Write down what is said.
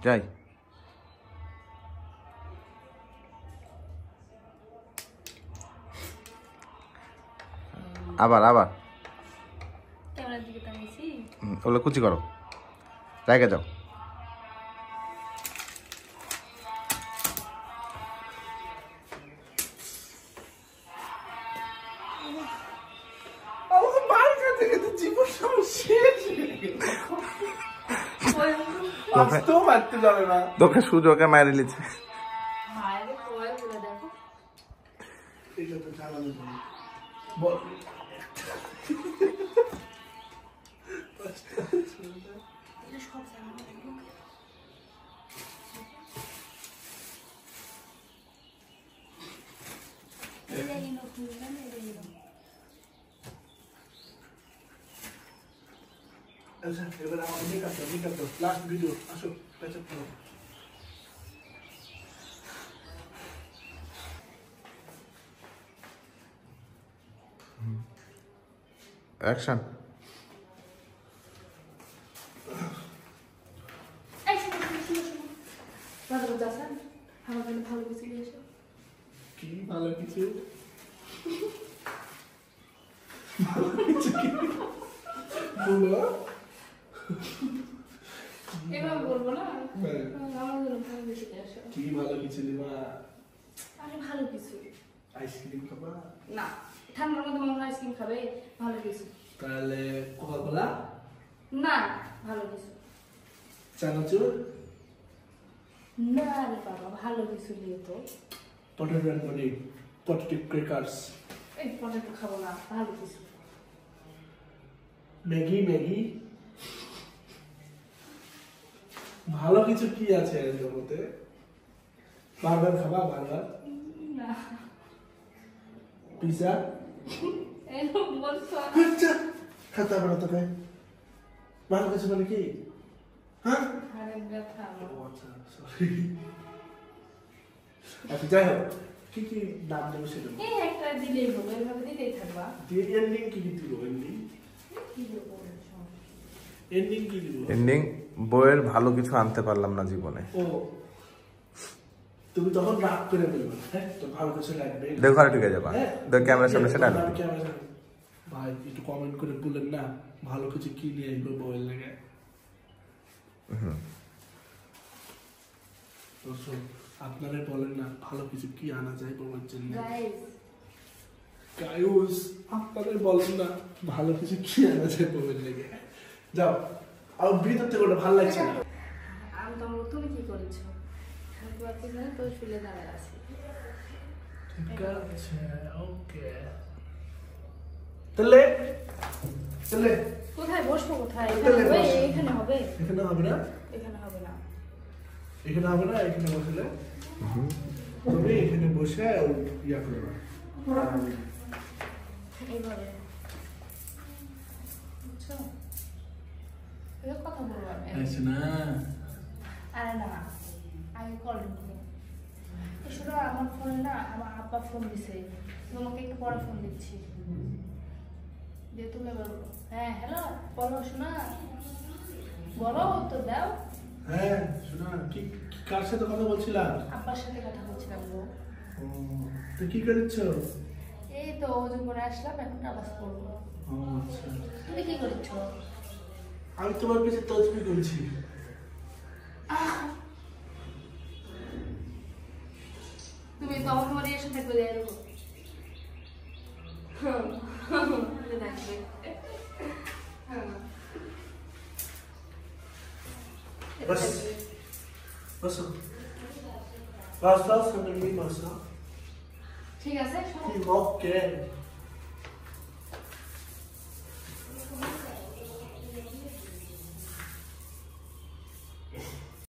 যাই। আবার আবার ক্যামেরার দিকে তাকিয়েছি। ওগুলো কুচি করো, জায়গা যাও। তোকে সুযোগে মারি লিছে। আচ্ছা এবার আমাকে মেকআপ দাও লাস্ট ভিডিও আসো প্যাচআপ করো। অ্যাকশন। কি ভালো কিছু বলো। এবার বলবো না কি ভালো কিছু দিবা? আমি ভালো কিছু আইসক্রিম খাবা? না, ঠান্ডার মধ্যে মনে হয় আইসক্রিম খাবে। ভালো কিছু তাহলে কোকা কোলা? না, ভালো কিছু চানাচুর? না রে বাবা, ভালো কিছু দিয়ে তো। Potato and paneer, potato crackers. এই পটেটো খাবো না, ভালো কিছু। ম্যাগি ম্যাগি ভালো কিছু কি আছে এর মধ্যে? বার্গার খাবা? বার্গার? না। পিজা? এরকম বলছো? আচ্ছা খাতা বড় তোকে ভালো কিছু মানে কি? হ্যাঁ আরে ব্যথা আমার। ও আচ্ছা সরি। আচ্ছা যাই হোক, কি কি নাম দেবো সেটা এই একটা দিলেই হবে, এভাবে দিতেই থাকবা। দিয়ে এন্ডিং কি দিব? এন্ডিং কি দেবো বলছো? এন্ডিং কি দিব? এন্ডিং বইয়ের ভালো কিছু আনতে পারলাম না জীবনে। ও তুমি তখন রাগ করে বলবে, হ্যাঁ তো ভালো কিছু লাগবে। দেখো আর ঢুকে যাবা, দেখ ক্যামেরার সামনে সেটা আনবি। ভাই একটু কমেন্ট করে বলেন না ভালো কিছু কি নিয়ে আসবে বইয়ের লাগে। দর্শক আপনারা বলেন না ভালো কিছু কি আনা যায় বউয়ের জন্য। গাইস আপনারা বলেন না ভালো কিছু কি আনা যায় বউয়ের লাগে। যাও আর ভিতর থেকে ওটা ভালো লাগছে না। আমি তো তুমি কি করেছো? আমি তো না তো শুলে দাঁড়ায় আছি। ঠিক আছে ওকে তাহলে চলে কোথায় বসবো? কোথায়? তাহলে এখানে হবে? বসো। এখানে হবে? এখানে হবে না, এখানে হবে না। এখানে হবে না, এখানে বসলে তুমি এখানে বসে ইয়া করবে এইভাবে বুঝছো? এর কথা বলবো আমি। আচ্ছা না আরে না, আমি কল করবো। শোনো আমার ফোনে না আমার আব্বা ফোন দিছে, তোমাকে একটু পরে ফোন দিচ্ছি। দিয়ে তুমি বলো। হ্যাঁ হ্যালো বলো, শোনা বলো তো দাও। হ্যাঁ শোনা কি কার সাথে কথা বলছিলাম? আব্বার সাথে কথা বলছিলাম গো। ও তো কি করেছ? এই তো ওজন করে আসলাম, এখন আবাস করবো। ও আচ্ছা তুমি কি করছো? আমি তোমার কাছে তসবি করছি। তুমি তো আমাকে মানে এসে থাকবে যাই দেবো। থাকবে बस बस बस बस बस ঠিক আছে ओके